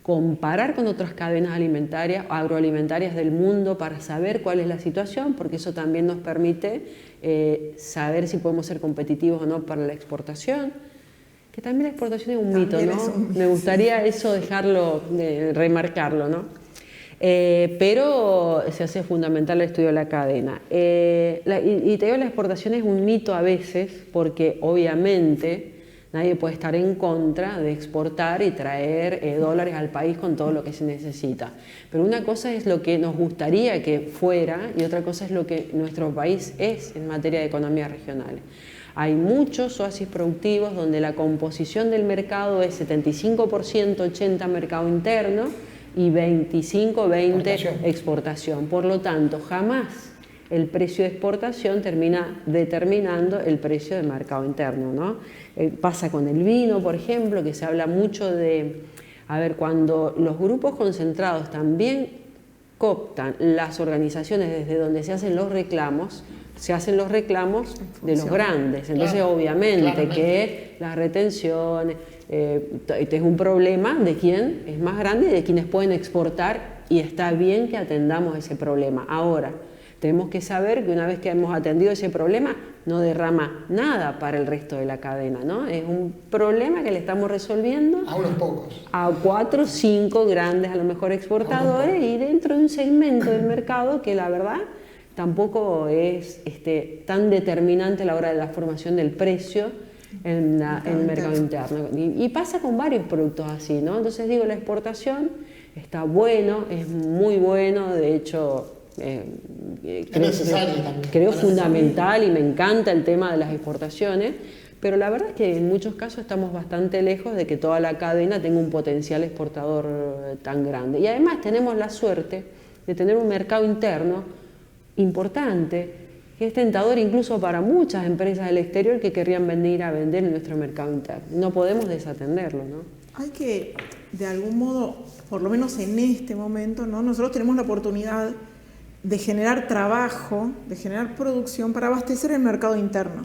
comparar con otras cadenas alimentarias, agroalimentarias del mundo para saber cuál es la situación, porque eso también nos permite saber si podemos ser competitivos o no para la exportación, que también la exportación es un mito, ¿no? Me gustaría eso dejarlo, remarcarlo, ¿no? Pero se hace fundamental el estudio de la cadena. Y te digo, la exportación es un mito a veces porque obviamente nadie puede estar en contra de exportar y traer dólares al país con todo lo que se necesita. Pero una cosa es lo que nos gustaría que fuera y otra cosa es lo que nuestro país es en materia de economía regional. Hay muchos oasis productivos donde la composición del mercado es 75%, 80% mercado interno, y 25-20 exportación. Por lo tanto, jamás el precio de exportación termina determinando el precio del mercado interno, ¿no? Pasa con el vino, por ejemplo, que se habla mucho de, a ver, cuando los grupos concentrados también cooptan las organizaciones desde donde se hacen los reclamos de los grandes. Entonces, obviamente, que las retenciones, este es un problema de quién es más grande y de quienes pueden exportar y está bien que atendamos ese problema. Ahora, tenemos que saber que una vez que hemos atendido ese problema no derrama nada para el resto de la cadena, ¿no? Es un problema que le estamos resolviendo a unos pocos, a 4 o 5 grandes a lo mejor exportadores y dentro de un segmento del mercado que la verdad tampoco es tan determinante a la hora de la formación del precio en el mercado interno. Y pasa con varios productos así, ¿no? Entonces digo, la exportación está bueno, es muy bueno, de hecho creo fundamental y me encanta el tema de las exportaciones, pero la verdad es que en muchos casos estamos bastante lejos de que toda la cadena tenga un potencial exportador tan grande. Y además tenemos la suerte de tener un mercado interno importante que es tentador incluso para muchas empresas del exterior que querrían venir a vender en nuestro mercado interno. No podemos desatenderlo, ¿no? Hay que, de algún modo, por lo menos en este momento, ¿no? Nosotros tenemos la oportunidad de generar trabajo, de generar producción para abastecer el mercado interno,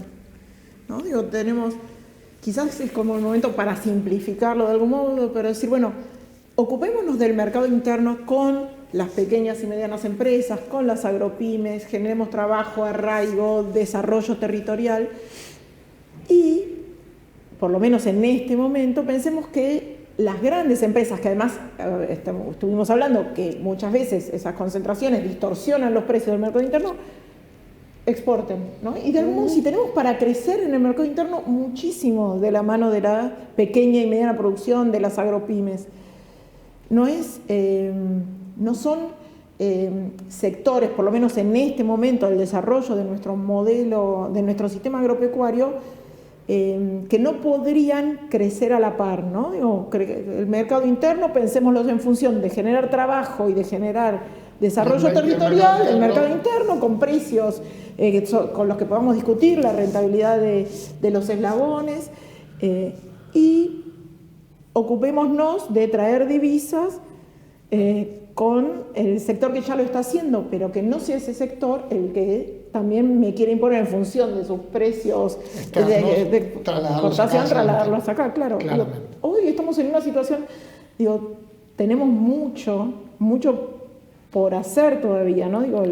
¿no? Digo, tenemos, quizás es como el momento para simplificarlo de algún modo, pero decir, bueno, ocupémonos del mercado interno con las pequeñas y medianas empresas, con las agropymes, generemos trabajo, arraigo, desarrollo territorial y, por lo menos en este momento, pensemos que las grandes empresas, que además estuvimos hablando que muchas veces esas concentraciones distorsionan los precios del mercado interno, exporten, ¿no? Y de algún modo, si tenemos para crecer en el mercado interno muchísimo de la mano de la pequeña y mediana producción, de las agropymes, no son sectores, por lo menos en este momento del desarrollo de nuestro modelo, de nuestro sistema agropecuario, que no podrían crecer a la par, ¿no? Digo, el mercado interno, pensémoslo en función de generar trabajo y de generar desarrollo territorial, el mercado interno con precios con los que podamos discutir la rentabilidad de los eslabones, y ocupémonos de traer divisas con el sector que ya lo está haciendo, pero que no sea ese sector el que también me quiere imponer en función de sus precios de exportación, trasladarlos acá, claro. Hoy estamos en una situación, digo, tenemos mucho por hacer todavía, ¿no? Digo,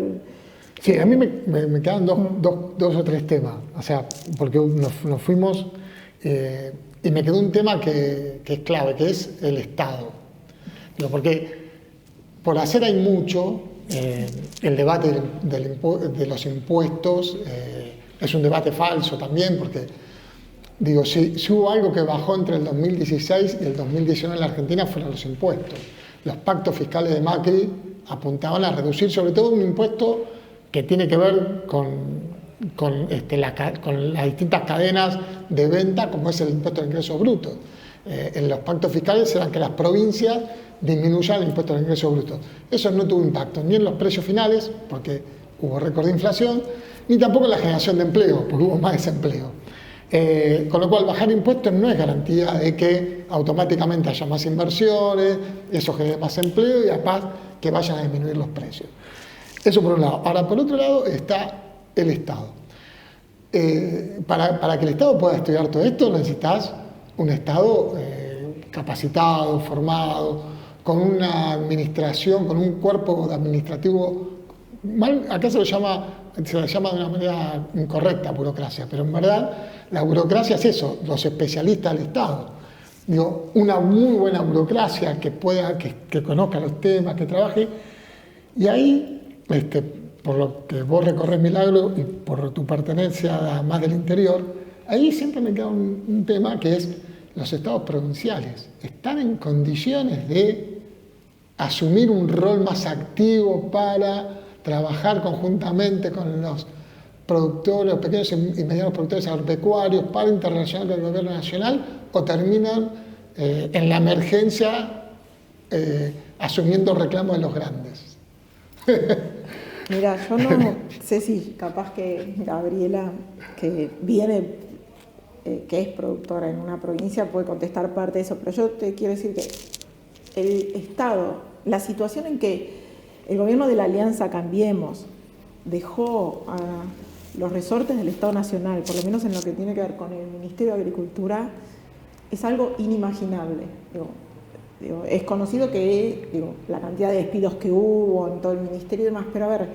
sí, a mí me quedan dos o tres temas, o sea, porque nos fuimos y me quedó un tema que es clave, que es el Estado. Digo, porque por hacer hay mucho, el debate de los impuestos es un debate falso también, porque digo, si hubo algo que bajó entre el 2016 y el 2019 en la Argentina fueron los impuestos. Los pactos fiscales de Macri apuntaban a reducir sobre todo un impuesto que tiene que ver con las distintas cadenas de venta, como es el impuesto de ingresos brutos. En los pactos fiscales eran que las provincias disminuyan el impuesto de ingresos brutos. Eso no tuvo impacto ni en los precios finales, porque hubo récord de inflación, ni tampoco en la generación de empleo, porque hubo más desempleo. Con lo cual, bajar impuestos no es garantía de que automáticamente haya más inversiones, eso genere más empleo y además que vayan a disminuir los precios. Eso por un lado. Ahora, por otro lado, está el Estado. Para que el Estado pueda estudiar todo esto, necesitas un Estado capacitado, formado, con una administración, con un cuerpo administrativo. Acá se le llama de una manera incorrecta burocracia, pero en verdad la burocracia es eso, los especialistas del Estado. Digo, una muy buena burocracia que conozca los temas, que trabaje, y ahí, por lo que vos recorres Milagro y por tu pertenencia más del interior, ahí siempre me queda un tema que es los estados provinciales. ¿Están en condiciones de asumir un rol más activo para trabajar conjuntamente con los productores, los pequeños y medianos productores agropecuarios para interrelacionar con el gobierno nacional, o terminan en la emergencia asumiendo reclamos de los grandes? Mira, yo no sé si capaz que Gabriela, que viene, que es productora en una provincia, puede contestar parte de eso, pero yo te quiero decir que el Estado, la situación en que el gobierno de la Alianza Cambiemos dejó a los resortes del Estado Nacional, por lo menos en lo que tiene que ver con el Ministerio de Agricultura, es algo inimaginable. Es conocido que la cantidad de despidos que hubo en todo el ministerio y demás, pero a ver,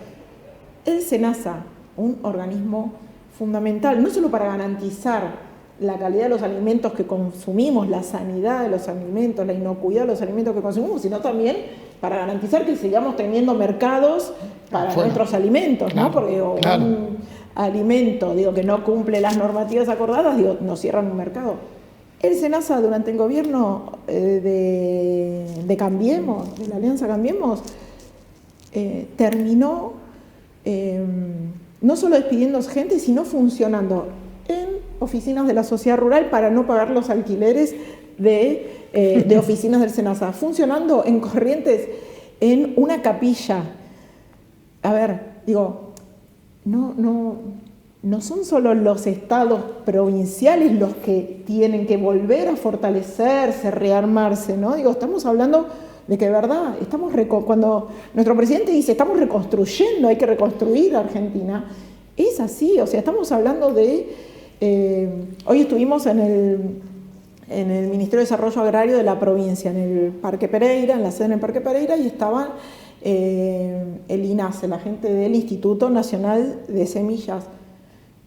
el SENASA, un organismo fundamental, no solo para garantizar la calidad de los alimentos que consumimos, la sanidad de los alimentos, la inocuidad de los alimentos que consumimos, sino también para garantizar que sigamos teniendo mercados para nuestros alimentos, ¿no? Porque un alimento que no cumple las normativas acordadas, nos cierran un mercado. El SENASA, durante el gobierno de Cambiemos, de la Alianza Cambiemos, terminó no solo despidiendo gente, sino funcionando en oficinas de la sociedad rural para no pagar los alquileres de oficinas del SENASA, funcionando en Corrientes en una capilla. A ver, no son solo los estados provinciales los que tienen que volver a fortalecerse, rearmarse, ¿no? Digo, estamos hablando de que de verdad, cuando nuestro presidente dice estamos reconstruyendo, hay que reconstruir Argentina, es así, o sea, estamos hablando de... hoy estuvimos en el Ministerio de Desarrollo Agrario de la provincia, en el Parque Pereira, en la sede en el Parque Pereira, y estaban el INASE, la gente del Instituto Nacional de Semillas.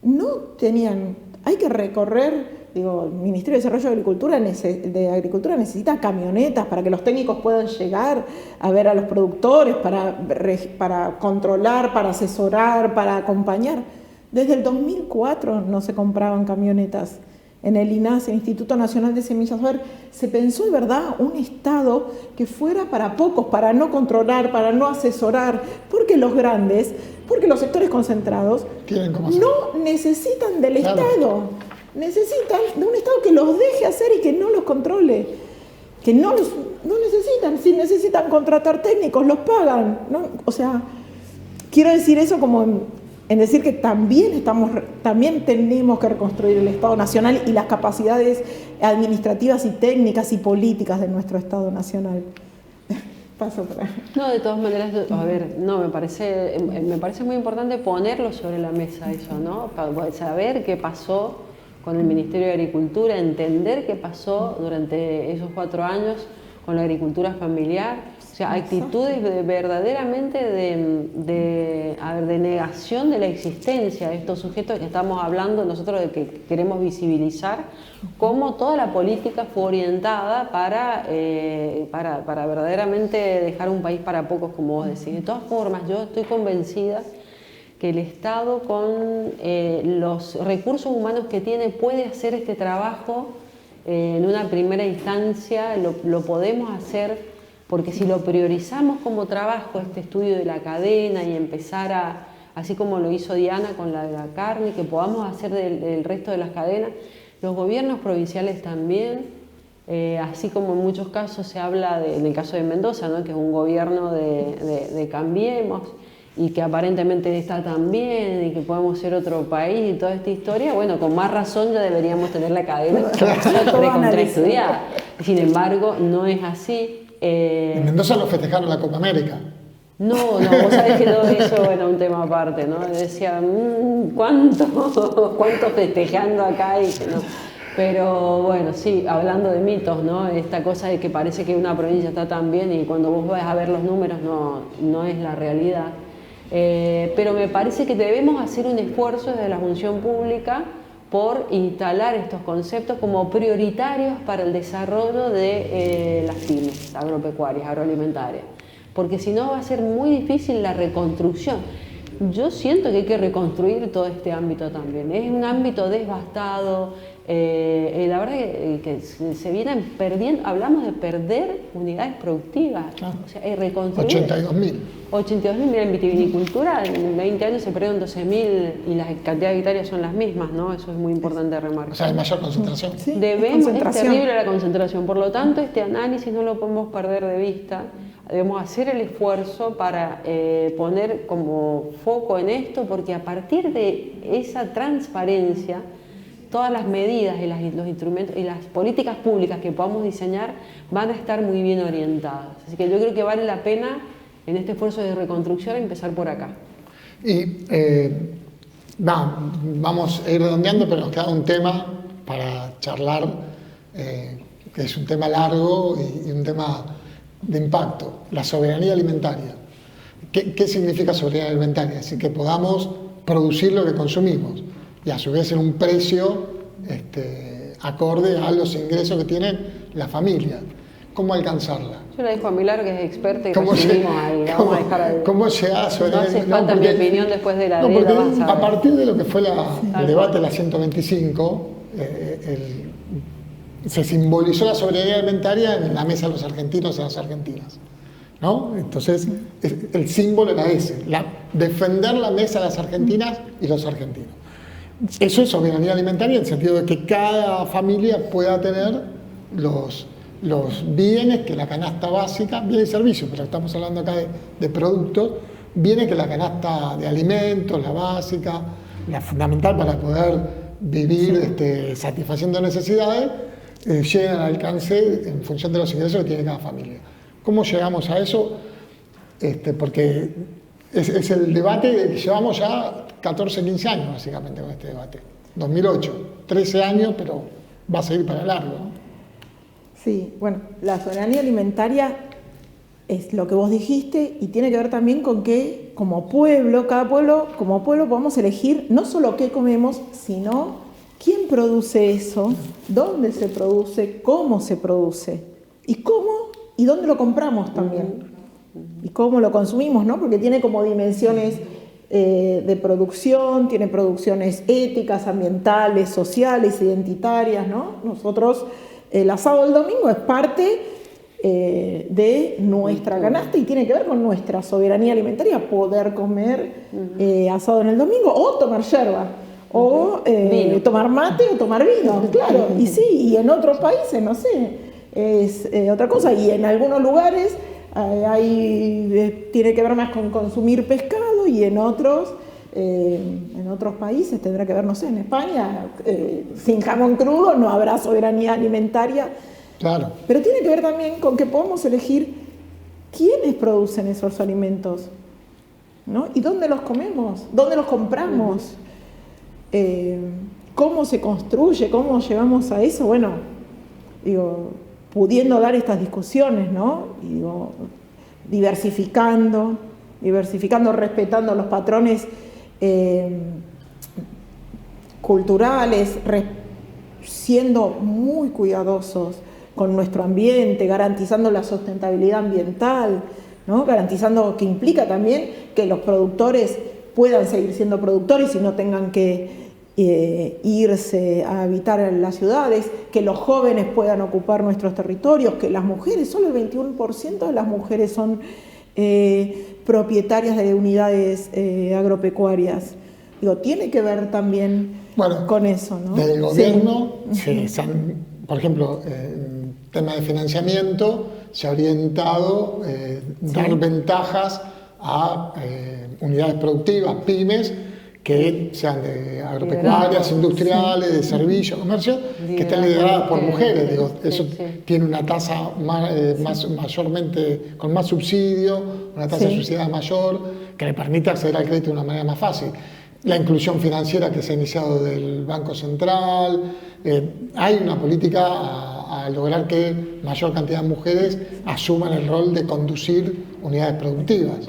No tenían, hay que recorrer, digo, el Ministerio de Desarrollo de Agricultura necesita camionetas para que los técnicos puedan llegar a ver a los productores, para controlar, para asesorar, para acompañar. Desde el 2004 no se compraban camionetas en el INASE, el Instituto Nacional de Semillas. A ver, se pensó de verdad un Estado que fuera para pocos, para no controlar, para no asesorar, porque los grandes, porque los sectores concentrados no necesitan del Estado, necesitan de un Estado que los deje hacer y que no los controle, que no necesitan, si necesitan contratar técnicos, los pagan, ¿no? O sea, quiero decir eso como en decir que también tenemos que reconstruir el Estado Nacional y las capacidades administrativas y técnicas y políticas de nuestro Estado Nacional. Paso por ahí. No, de todas maneras, a ver, no, me parece muy importante ponerlo sobre la mesa eso, ¿no? Para saber qué pasó con el Ministerio de Agricultura, entender qué pasó durante esos 4 años con la agricultura familiar. O sea, actitudes verdaderamente de negación de la existencia de estos sujetos que estamos hablando nosotros, de que queremos visibilizar, cómo toda la política fue orientada para verdaderamente dejar un país para pocos, como vos decís. De todas formas, yo estoy convencida que el Estado, con los recursos humanos que tiene, puede hacer este trabajo en una primera instancia, lo podemos hacer. Porque si lo priorizamos como trabajo, este estudio de la cadena, y empezar así como lo hizo Diana con la carne, que podamos hacer del resto de las cadenas, los gobiernos provinciales también, así como en muchos casos se habla, en el caso de Mendoza, ¿no? Que es un gobierno de Cambiemos, y que aparentemente está tan bien, y que podemos ser otro país, y toda esta historia, bueno, con más razón ya deberíamos tener la cadena recontraestudiada. Sin embargo, no es así. En Mendoza lo festejaron la Copa América. No, vos sabés que todo eso era un tema aparte, ¿no? Decía, ¿cuánto festejando acá? Y que no. Pero bueno, sí, hablando de mitos, ¿no? Esta cosa de que parece que una provincia está tan bien y cuando vos vas a ver los números no es la realidad. Pero me parece que debemos hacer un esfuerzo desde la función pública por instalar estos conceptos como prioritarios para el desarrollo de las pymes agropecuarias, agroalimentarias, porque si no va a ser muy difícil la reconstrucción. Yo siento que hay que reconstruir todo este ámbito también. Es un ámbito devastado, la verdad que se vienen perdiendo, hablamos de perder unidades productivas, claro. O sea, reconstruir. 82.000. 82.000, mira, en vitivinicultura en 20 años se perdieron 12.000 y las cantidades de hectáreas son las mismas, ¿no? Eso es muy importante remarcar. O sea, hay mayor concentración. Sí, Es terrible la concentración, por lo tanto este análisis no lo podemos perder de vista. Debemos hacer el esfuerzo para poner como foco en esto, porque a partir de esa transparencia, todas las medidas y los instrumentos y las políticas públicas que podamos diseñar van a estar muy bien orientadas. Así que yo creo que vale la pena en este esfuerzo de reconstrucción empezar por acá. Y vamos a ir redondeando, pero nos queda un tema para charlar, que es un tema largo y un tema de impacto, la soberanía alimentaria. ¿Qué significa soberanía alimentaria? Es decir, que podamos producir lo que consumimos y a su vez en un precio acorde a los ingresos que tienen las familias. ¿Cómo alcanzarla? Yo le dejo a Milagro, que es experta, y recibimos ahí. Vamos a dejar ahí. ¿Cómo se hace? No hace falta mi opinión después de la de ella. A partir de lo que fue el debate de la 125, se simbolizó la soberanía alimentaria en la mesa de los argentinos y las argentinas, ¿no? Entonces, el símbolo era ese, defender la mesa de las argentinas y los argentinos. Eso es soberanía alimentaria en el sentido de que cada familia pueda tener los bienes que la canasta básica, bienes y servicios, pero estamos hablando acá de productos, viene que la canasta de alimentos, la básica, la fundamental para poder vivir satisfaciendo necesidades, lleguen al alcance en función de los ingresos que tiene cada familia. ¿Cómo llegamos a eso? Porque es el debate que llevamos ya 14, 15 años básicamente con este debate. 2008, 13 años, pero va a seguir para largo, ¿no? Sí, bueno, la soberanía alimentaria es lo que vos dijiste y tiene que ver también con que como pueblo, cada pueblo, como pueblo podemos elegir no solo qué comemos, sino quién produce eso, dónde se produce, cómo se produce y cómo y dónde lo compramos también y cómo lo consumimos, ¿no? Porque tiene como dimensiones de producción, tiene producciones éticas, ambientales, sociales, identitarias, ¿no? Nosotros, el asado del domingo es parte de nuestra canasta y tiene que ver con nuestra soberanía alimentaria, poder comer asado en el domingo o tomar yerba o tomar mate o tomar vino, claro, y sí, y en otros países, no sé, es otra cosa, y en algunos lugares tiene que ver más con consumir pescado y en otros países tendrá que ver, no sé, en España sin jamón crudo no habrá soberanía alimentaria. Claro. Pero tiene que ver también con que podemos elegir quiénes producen esos alimentos, ¿no? Y dónde los comemos, dónde los compramos, cómo se construye, cómo llegamos a eso. Bueno, digo, pudiendo dar estas discusiones, ¿no? Y digo, diversificando, respetando los patrones culturales, siendo muy cuidadosos con nuestro ambiente, garantizando la sustentabilidad ambiental, ¿no? Garantizando que implica también que los productores puedan seguir siendo productores y no tengan que irse a habitar en las ciudades, que los jóvenes puedan ocupar nuestros territorios, que las mujeres, solo el 21% de las mujeres son propietarias de unidades agropecuarias. Digo, tiene que ver también con eso, ¿no? Del gobierno, por ejemplo, en tema de financiamiento, se ha orientado dar ventajas a unidades productivas, pymes, que sean de agropecuarias, industriales, de servicios, comercio, que estén lideradas por mujeres. Digo, eso tiene una tasa mayormente, con más subsidio, una tasa de subsidiariedad mayor, que le permite acceder al crédito de una manera más fácil. La inclusión financiera que se ha iniciado del Banco Central, hay una política a lograr que mayor cantidad de mujeres asuman el rol de conducir unidades productivas.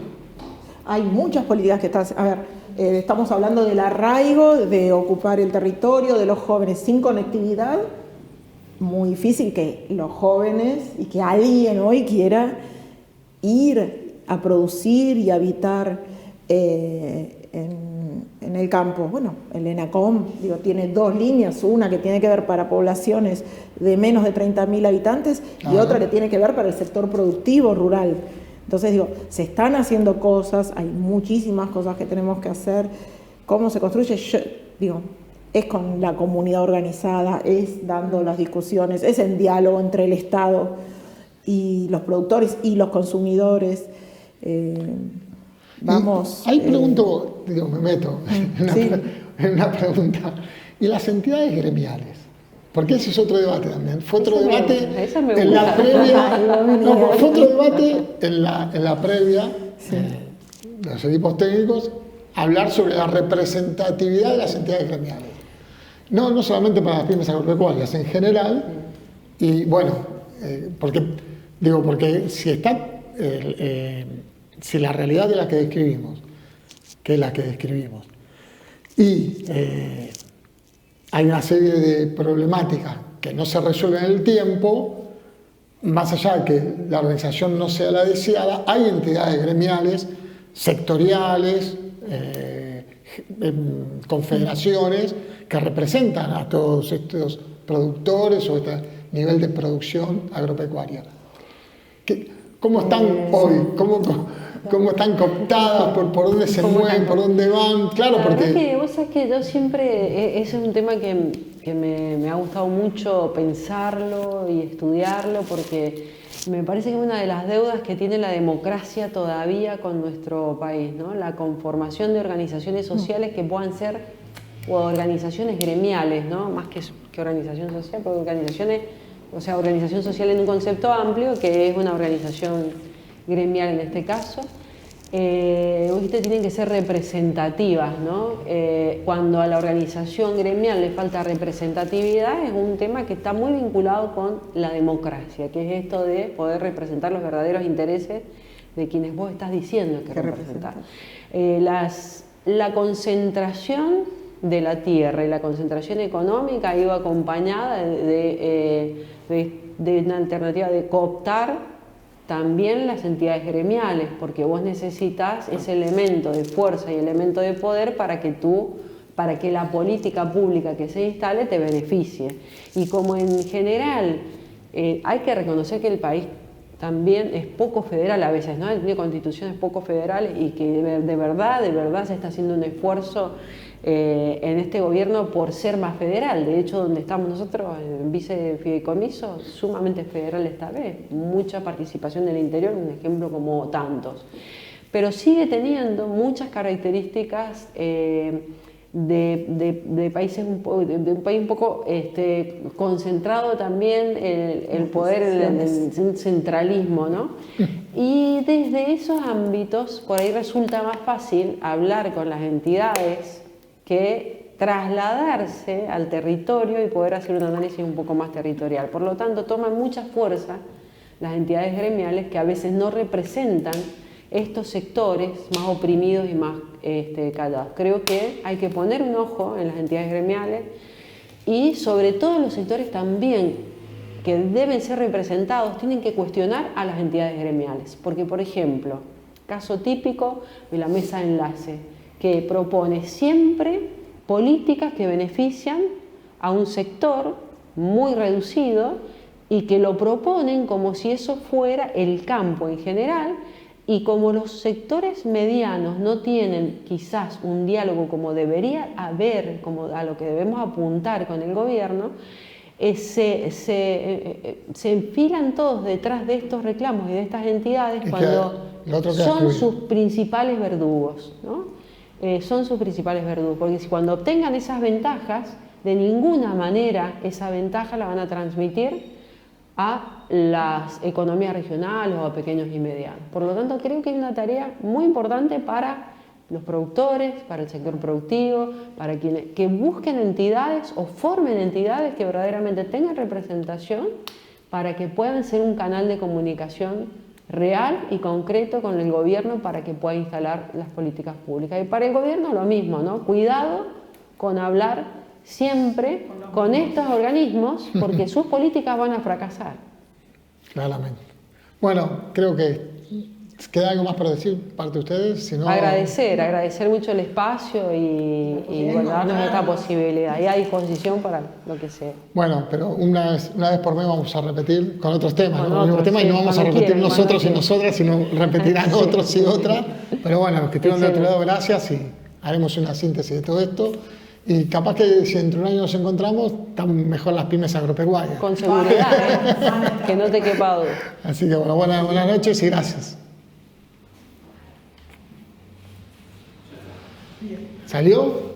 Hay muchas políticas que están... A ver, estamos hablando del arraigo, de ocupar el territorio, de los jóvenes sin conectividad. Muy difícil que los jóvenes y que alguien hoy quiera ir a producir y habitar en el campo. Bueno, el ENACOM tiene dos líneas, una que tiene que ver para poblaciones de menos de 30.000 habitantes y otra que tiene que ver para el sector productivo rural. Entonces, se están haciendo cosas, hay muchísimas cosas que tenemos que hacer. ¿Cómo se construye? Es con la comunidad organizada, es dando las discusiones, es en diálogo entre el Estado y los productores y los consumidores. Ahí pregunto, me meto en una pregunta. ¿Y las entidades gremiales? Porque ese es otro debate también. Fue otro debate en la previa. Fue otro debate en la previa de los equipos técnicos, hablar sobre la representatividad de las entidades gremiales. No solamente para las pymes agropecuarias, en general. Y bueno, porque si la realidad es la que describimos, y hay una serie de problemáticas que no se resuelven en el tiempo, más allá de que la organización no sea la deseada, hay entidades gremiales, sectoriales, confederaciones que representan a todos estos productores o este nivel de producción agropecuaria. ¿Cómo están hoy? ¿Cómo están cooptadas? ¿Por dónde se mueven? ¿Por dónde van? Claro, porque... Vos sabés que yo siempre, ese es un tema que me ha gustado mucho pensarlo y estudiarlo, porque Me parece que es una de las deudas que tiene la democracia todavía con nuestro país, ¿no? La conformación de organizaciones sociales que puedan ser, o organizaciones gremiales, ¿no? Más que organización social, porque organizaciones, o sea, organización social en un concepto amplio, que es una organización gremial en este caso. Tienen que ser representativas, ¿no? Cuando a la organización gremial le falta representatividad, es un tema que está muy vinculado con la democracia, que es esto de poder representar los verdaderos intereses de quienes vos estás diciendo que representar. La concentración de la tierra y la concentración económica iba acompañada de una alternativa de cooptar también las entidades gremiales, porque vos necesitas ese elemento de fuerza y elemento de poder para que la política pública que se instale te beneficie. Y como en general hay que reconocer que el país también es poco federal a veces, ¿no? Tiene constituciones poco federales y que de verdad se está haciendo un esfuerzo en este gobierno por ser más federal. De hecho, donde estamos nosotros, en vicefideicomiso, sumamente federal esta vez, mucha participación del interior, un ejemplo como tantos. Pero sigue teniendo muchas características de países de un país un poco concentrado también el poder, el centralismo, ¿no? Y desde esos ámbitos, por ahí resulta más fácil hablar con las entidades que trasladarse al territorio y poder hacer un análisis un poco más territorial. Por lo tanto, toman mucha fuerza las entidades gremiales que a veces no representan estos sectores más oprimidos y más callados. Creo que hay que poner un ojo en las entidades gremiales y sobre todo en los sectores también que deben ser representados, tienen que cuestionar a las entidades gremiales. Porque, por ejemplo, caso típico de la mesa de enlace, que propone siempre políticas que benefician a un sector muy reducido y que lo proponen como si eso fuera el campo en general, y como los sectores medianos no tienen quizás un diálogo como debería haber, como a lo que debemos apuntar con el gobierno, se enfilan todos detrás de estos reclamos y de estas entidades cuando son sus principales verdugos, ¿no? Son sus principales verdugos, porque si cuando obtengan esas ventajas, de ninguna manera esa ventaja la van a transmitir a las economías regionales o a pequeños y medianos. Por lo tanto, creo que hay una tarea muy importante para los productores, para el sector productivo, para quienes que busquen entidades o formen entidades que verdaderamente tengan representación para que puedan ser un canal de comunicación real y concreto con el gobierno para que pueda instalar las políticas públicas. Y para el gobierno lo mismo, ¿no? Cuidado con hablar siempre con estos organismos porque sus políticas van a fracasar. Claramente. Bueno, creo que queda algo más por decir parte de ustedes. Si no... Agradecer mucho el espacio y bueno, darnos esta posibilidad y a disposición para lo que sea. Bueno, pero una vez por mes vamos a repetir con otros temas, con el mismo tema, y no vamos a repetir nosotros y nosotras, sino repetirán otros y otras. Pero bueno, los que estuvieron de otro lado, gracias, y haremos una síntesis de todo esto. Y capaz que si dentro de un año nos encontramos, están mejor las pymes agropecuarias. Con seguridad, que no te quepa duda. Así que bueno, buenas noches y gracias. ¿Salió?